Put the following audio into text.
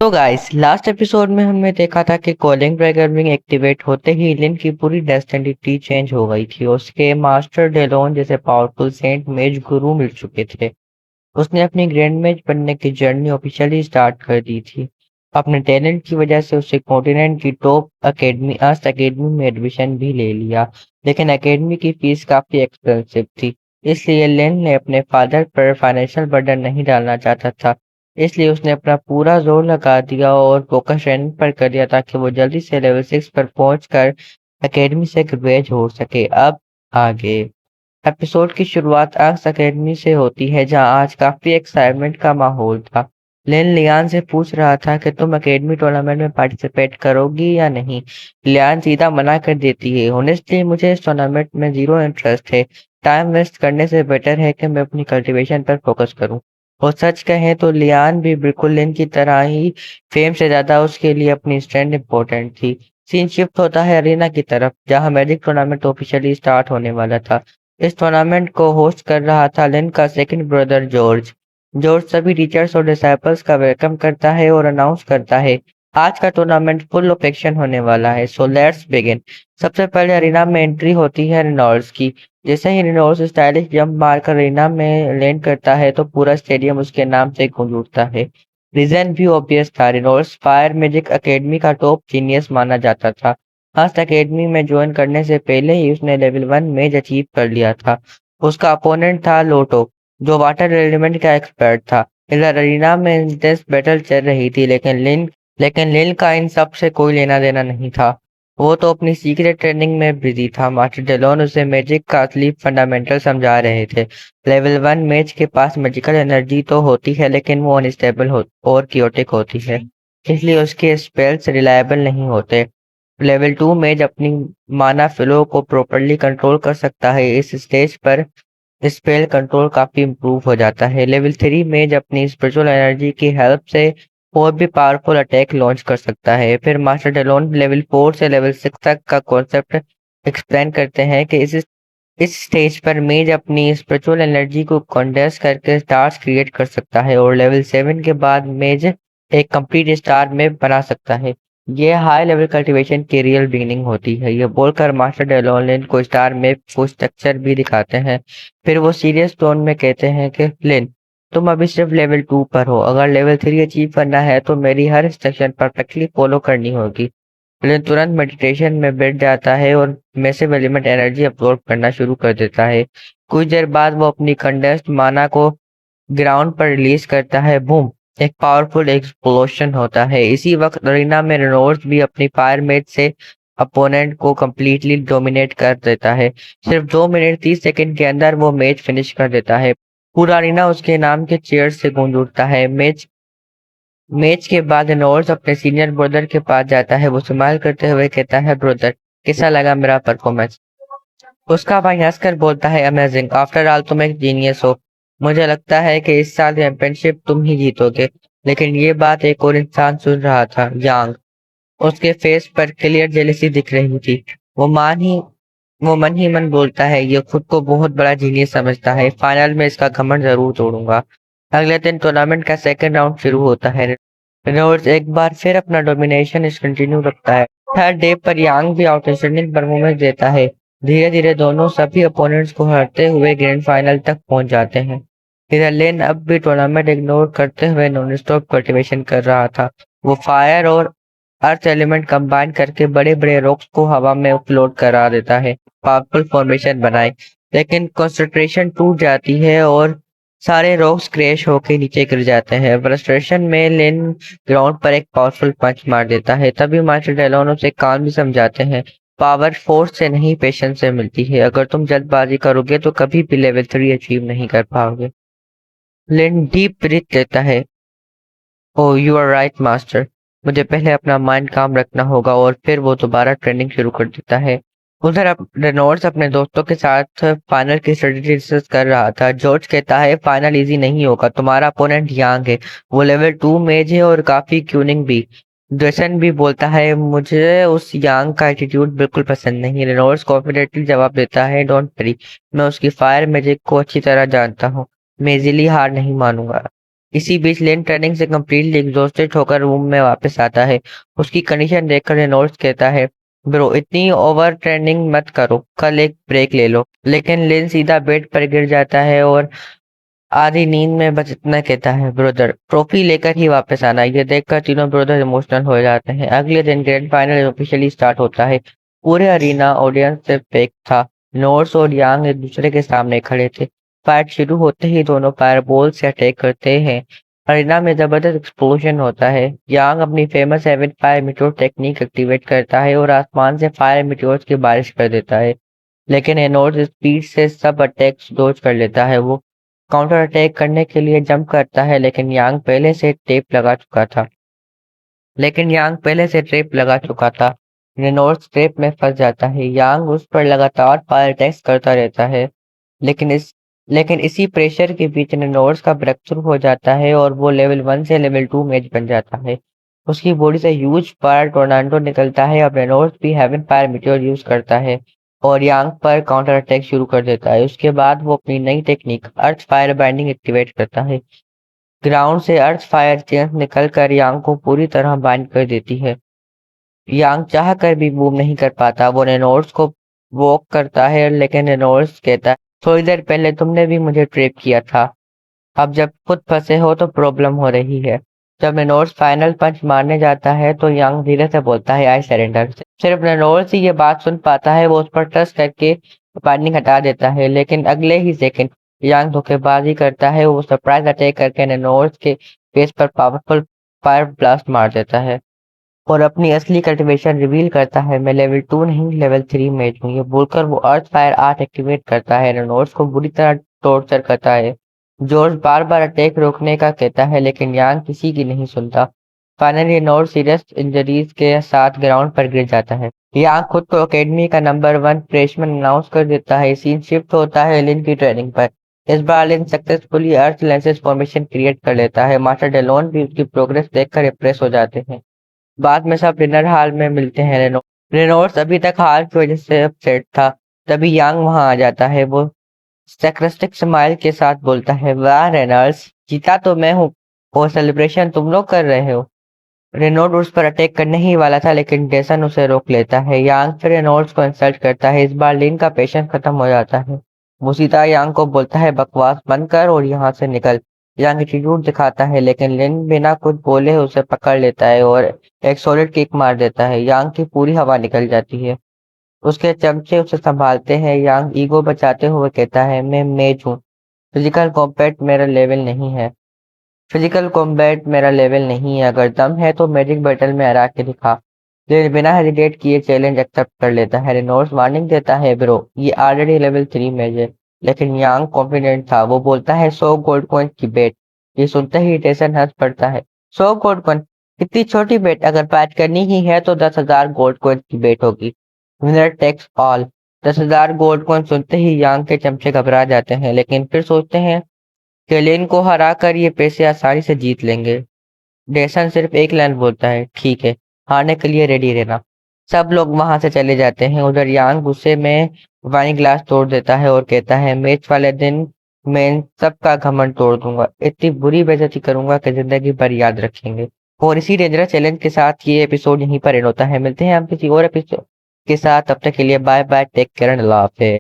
तो guys last episode में हमने देखा था कि कॉलिंग प्रोग्रामिंग एक्टिवेट होते ही लिन की पूरी डेस्टिनी चेंज हो गई थी। उसके मास्टर डेलोन जैसे पावरफुल सेंट मेज गुरु मिल चुके थे। उसने अपनी ग्रैंड मेज बनने की जर्नी ऑफिशियली स्टार्ट कर दी थी। अपने टैलेंट की वजह से उसे कॉन्टिनेंट की टॉप अकेडमी आस्ट अकेडमी में एडमिशन भी ले लिया, लेकिन अकेडमी की फीस काफी एक्सपेंसिव थी। इसलिए लिन ने अपने फादर पर फाइनेंशियल बर्डन नहीं डालना चाहता था। इसलिए उसने अपना पूरा जोर लगा दिया और फोकस ट्रेनिंग पर कर दिया ताकि वो जल्दी से लेवल 6 पर पहुंच कर अकेडमी से ग्रेजुएट हो सके। अब आगे एपिसोड की शुरुआत आर्क्स अकेडमी से होती है, जहां आज काफी एक्साइटमेंट का माहौल था। लिन लियान से पूछ रहा था कि तुम अकेडमी टूर्नामेंट में पार्टिसिपेट करोगी या नहीं। लियान सीधा मना कर देती है, ऑनेस्टली मुझे इस टूर्नामेंट में जीरो इंटरेस्ट है। टाइम वेस्ट करने से बेटर है कि मैं अपनी कल्टीवेशन पर फोकस करूं। और सच कहें तो लियान भी बिल्कुल लिन की तरह ही फेम से ज्यादा उसके लिए अपनी स्ट्रेंथ इंपॉर्टेंट थी। सीन शिफ्ट होता है अरीना की तरफ, जहां मैजिक टूर्नामेंट ऑफिशियली स्टार्ट होने वाला था। इस टूर्नामेंट को होस्ट कर रहा था लिन का सेकंड ब्रदर जॉर्ज। जॉर्ज सभी टीचर्स और डिसाइपल्स का वेलकम करता है और अनाउंस करता है, आज का टूर्नामेंट फुल ऑफ एक्शन होने वाला है, सो लेट्स बिगिन। सबसे पहले अरीना में एंट्री होती है रेनॉल्ड्स की। जैसे ही रेनॉल्ड्स स्टाइलिश जंप मारकर अरीना में लैंड करता है तो पूरा स्टेडियम उसके नाम से गूंज उठता है। रीजन भी ऑब्वियस था, रेनॉल्ड्स फायर मैजिक एकेडमी का टॉप जीनियस माना जाता था। हास्ट एकेडमी में ज्वाइन करने से पहले ही उसने लेवल 1 मेज अचीव कर लिया था। उसका अपोनेंट था लोटो, जो वाटर एलिमेंट का एक्सपर्ट था। इधर अरीना में इंटेंस बैटल चल रही थी, लेकिन लिन का इन सब से कोई लेना देना नहीं था। वो तो अपनी सीक्रेट ट्रेनिंग में बिजी था। मास्टर डेलोन उसे मैजिक का असली फंडामेंटल समझा रहे थे। लेवल 1 मेज के पास मैजिकल एनर्जी तो होती है, लेकिन वो अनस्टेबल और क्योटिक होती है, इसलिए उसके स्पेल्स रिलायबल नहीं होते। लेवल 2 मेज अपनी माना फ्लो को प्रॉपरली कंट्रोल कर सकता है। इस स्टेज पर स्पेल कंट्रोल काफी इम्प्रूव हो जाता है। लेवल 3 मेज अपनी स्पिरिचुअल एनर्जी की हेल्प से और भी पावरफुल अटैक लॉन्च कर सकता है। फिर मास्टर डेलोन लेवल 4 से लेवल 6 तक का कॉन्सेप्ट एक्सप्लेन करते हैं कि इस स्टेज पर मेज अपनी स्पिरिचुअल एनर्जी को कंडेंस करके स्टार्स क्रिएट कर सकता है और लेवल 7 के बाद मेज एक कंप्लीट स्टार में बना सकता है। ये हाई लेवल कल्टीवेशन की रियल बिगिनिंग होती है। ये बोलकर मास्टर डेलोन को स्टार में कुछ स्ट्रक्चर भी दिखाते हैं। फिर वो सीरियस टोन में कहते हैं कि लिन, तुम अभी सिर्फ लेवल 2 पर हो। अगर लेवल 3 अचीव करना है तो मेरी हर इंस्ट्रक्शन परफेक्टली फॉलो करनी होगी। लिन तुरंत मेडिटेशन में बैठ जाता है और मैसिव एलिमेंट एनर्जी अब्सॉर्ब करना शुरू कर देता है। कुछ देर बाद वो अपनी कंडेंस्ड माना को ग्राउंड पर रिलीज करता है। बूम, एक पावरफुल एक्सप्लोशन होता है। इसी वक्त अरीना में रेनॉल्ड्स भी अपनी फायर मेज से अपोनेंट को कंप्लीटली डोमिनेट कर देता है। सिर्फ 2 मिनट 30 सेकंड के अंदर वो मैच फिनिश कर देता है। पूरा अरीना उसके नाम के चेयर से गूंज उठता है। मैच मैच के बाद रेनॉल्ड्स अपने सीनियर ब्रदर के पास जाता है। वो स्माइल करते हुए कहता है, ब्रदर कैसा लगा मेरा परफॉर्मेंस। उसका भाई हंसकर बोलता है, अमेजिंग, आफ्टर ऑल तुम एक जीनियस हो। मुझे लगता है कि इस साल चैंपियनशिप तुम ही जीतोगे। लेकिन ये बात एक और इंसान सुन रहा था, यांग। उसके फेस पर क्लियर जेलेसी दिख रही थी। वो मान ही वो मन ही मन बोलता है, ये खुद को बहुत बड़ा जीनियस समझता है, फाइनल में इसका घमंड जरूर तोड़ूंगा। अगले दिन टूर्नामेंट का सेकंड राउंड शुरू होता है। रेनॉल्ड्स एक बार फिर अपना डोमिनेशन कंटिन्यू रखता है। थर्ड डे पर यांग भी आउटस्टैंडिंग परफॉर्मेंस देता है। धीरे धीरे दोनों सभी अपोनेंट्स को हराते हुए ग्रैंड फाइनल तक पहुंच जाते हैं। इधर लेन अब भी टूर्नामेंट इग्नोर करते हुए नॉन स्टॉप कल्टीवेशन कर रहा था। वो फायर और अर्थ एलिमेंट कंबाइन करके बड़े बड़े रॉक्स को हवा में फ्लोट करा देता है, पावरफुल फॉर्मेशन बनाए। लेकिन कंसंट्रेशन टूट जाती है और सारे रॉक्स क्रैश होकर नीचे गिर जाते हैं। फ्रस्ट्रेशन में लेन ग्राउंड पर एक पावरफुल पंच मार देता है। तभी मास्टर डेलोन उसे काम भी समझाते हैं, पावर फोर्स से नहीं पेशेंस से मिलती है। अगर तुम जल्दबाजी करोगे तो कभी भी लेवल 3 अचीव नहीं कर पाओगे। लेन डीप ब्रीथ लेता है, oh you are right master, मुझे पहले अपना माइंड काम रखना होगा। और फिर वो दोबारा ट्रेनिंग शुरू कर देता है। उधर अब रेनॉल्ड्स अपने दोस्तों के साथ फाइनल की स्ट्रेटेजी डिस्कस कर रहा था। जॉर्ज कहता है, फाइनल इजी नहीं होगा, तुम्हारा अपोनेंट यांग है, वो लेवल 2 मेज है और काफी क्यूनिंग भी। जैसन भी बोलता है, मुझे उस यांग का एटीट्यूड बिल्कुल पसंद नहीं। रेनॉल्ड्स कॉन्फिडेंटली जवाब देता है, डोंट वरी, मैं उसकी फायर मैजिक को अच्छी तरह जानता हूँ, मैं इजीली हार नहीं मानूंगा। इसी बीच लिन ट्रेनिंग से कम्प्लीटली एग्जॉस्टेड होकर रूम में वापस आता है। उसकी कंडीशन देखकर रेनॉल्ड्स कहता है, ब्रो इतनी ओवर ट्रेनिंग मत करो, कल एक ब्रेक ले लो। लेकिन लिन सीधा बेड पर गिर जाता है और आधी नींद में बस इतना कहता है, ब्रदर ट्रॉफी लेकर ही वापस आना। ये देखकर तीनों ब्रदर इमोशनल हो जाते हैं। अगले दिन ग्रैंड फाइनल ऑफिशियली स्टार्ट होता है। पूरे अरीना ऑडियंस से पैक था। नोर्स और यांग एक दूसरे के सामने खड़े थे। फाइट शुरू होते ही दोनों फायर बॉल से अटैक करते हैं। अरीना में जबरदस्त एक्सप्लोजन होता है। यांग अपनी famous seven fire meteor technique activate करता है और आसमान से फायर मिट्योर्स की बारिश कर देता है। लेकिन एनोर्स स्पीड से सब अटैक्स डॉज कर लेता है। वो काउंटर अटैक करने के लिए जंप करता है, लेकिन यांग पहले से ट्रैप लगा चुका था। रेनॉल्ड्स ट्रैप में फंस जाता है। यांग उस पर लगातार फायर अटैक्स करता रहता है, लेकिन इस लेकिन इसी प्रेशर के बीच रेनॉल्ड्स का ब्रेक थ्रू हो जाता है और वो लेवल 1 से लेवल 2 मैच बन जाता है। उसकी बॉडी से ह्यूज फायर टोर्नाडो निकलता है। अब रेनॉल्ड्स भी हेवन फायर मीटियोर यूज करता है और यांग पर काउंटर अटैक शुरू कर देता है। उसके बाद वो अपनी नई टेक्निक अर्थ फायर बाइंडिंग एक्टिवेट करता है। ग्राउंड से अर्थ फायर चेंज निकलकर यांग को पूरी तरह बाइंड कर देती है। यांग चाह कर भी मूव नहीं कर पाता। वो रेनॉल्ड्स को वॉक करता है, लेकिन रेनॉल्ड्स कहता है, थोड़ी देर पहले तुमने भी मुझे ट्रैप किया था। अब जब खुद फंसे हो तो प्रॉब्लम हो रही है। जब रेनॉल्ड्स फाइनल पंच मारने जाता है तो यांग धीरे से बोलता है, आई सरेंडर। सिर्फ रेनॉल्ड्स ही ये बात सुन पाता है। वो उस पर ट्रस्ट करके बाइंडिंग हटा देता है, लेकिन अगले ही सेकंड यांग धोखेबाजी करता है। वो सरप्राइज अटैक करके रेनॉल्ड्स के फेस पर पावरफुल फायर ब्लास्ट मार देता है और अपनी असली कल्टीवेशन रिवील करता है। मैं लेवल 2 नहीं लेवल 3 में हूँ। ये बोलकर वो अर्थ फायर आर्ट एक्टिवेट करता है। रेनॉल्ड्स को बुरी तरह टॉर्चर करता है। जॉर्ज बार बार अटैक रोकने का कहता है, लेकिन यांग किसी की नहीं सुनता। फाइनली रेनॉल्ड्स सीरियस इंजरीज के साथ ग्राउंड पर गिर जाता है। यांग खुद को अकेडमी का नंबर 1 फ्रेशमैन अनाउंस कर देता है। सीन शिफ्ट होता है लिन की ट्रेनिंग पर। इस बार लिन सक्सेसफुली अर्थ लेंसेज फॉर्मेशन क्रिएट कर लेता है। मास्टर डेलोन भी उसकी प्रोग्रेस देखकर इम्प्रेस हो जाते हैं। बाद में सब डिनर हॉल में मिलते हैं। रेनॉल्ड्स अभी तक हार की वजह से अपसेट था। तभी यांग वहां आ जाता है। वो सैर्कास्टिक स्माइल के साथ बोलता है, वाह रेनॉल्ड्स, जीता तो मैं हूँ और सेलिब्रेशन तुम लोग कर रहे हो। रेनॉल्ड उस पर अटैक करने ही वाला था, लेकिन डेसन उसे रोक लेता है। यांग फिर रेनॉल्ड्स को इंसल्ट करता है। इस बार लिन का पेशेंस खत्म हो जाता है। वो सीधा यांग को बोलता है, बकवास बंद कर और यहाँ से निकल। यांग एटीट्यूड दिखाता है, लेकिन लिन बिना कुछ बोले उसे पकड़ लेता है और एक सॉलिड किक मार देता है। यांग की पूरी हवा निकल जाती है। उसके चमचे उसे संभालते हैं। यांग ईगो बचाते हुए कहता है, मैं मेज हूँ, फिजिकल कॉम्बैट मेरा लेवल नहीं है। अगर दम है तो मैजिक बैटल में हरा के दिखा। लेकिन बिना हेजिटेट किए चैलेंज एक्सेप्ट कर लेता है। रेनॉल्ड्स वार्निंग देता है, ब्रो ये ऑलरेडी लेवल 3 मैच है। लेकिन यांग कॉन्फिडेंट था। वो बोलता है, 100 गोल्ड कॉइन की बेट। ये सुनते ही टेसन हंस पड़ता है। 100 गोल्ड कॉइन, इतनी छोटी बेट? अगर पैच करनी ही है तो 10,000 गोल्ड कॉइन की बेट होगी। Winner takes all. 10,000 gold coin सुनते ही यांग के चमचे घबरा जाते हैं, लेकिन फिर सोचते हैं कि लिन को हराकर ये पैसे आसानी से जीत लेंगे। डेसन सिर्फ एक लाइन बोलता है, ठीक है, हारने के लिए रेडी रहना। सब लोग वहां से चले जाते हैं। उधर यांग गुस्से में वाइन ग्लास तोड़ देता है और कहता है, मैच वाले दिन मैं इन सबका घमंड तोड़ दूंगा। इतनी बुरी बेइज्जती करूंगा कि जिंदगी भर याद रखेंगे। और इसी डेंजरस चैलेंज के साथ ये एपिसोड यहीं पर एंड होता है। मिलते हैं हम किसी और एपिसोड के साथ। तब तक के लिए bye bye, take care and Allah हाफिज़।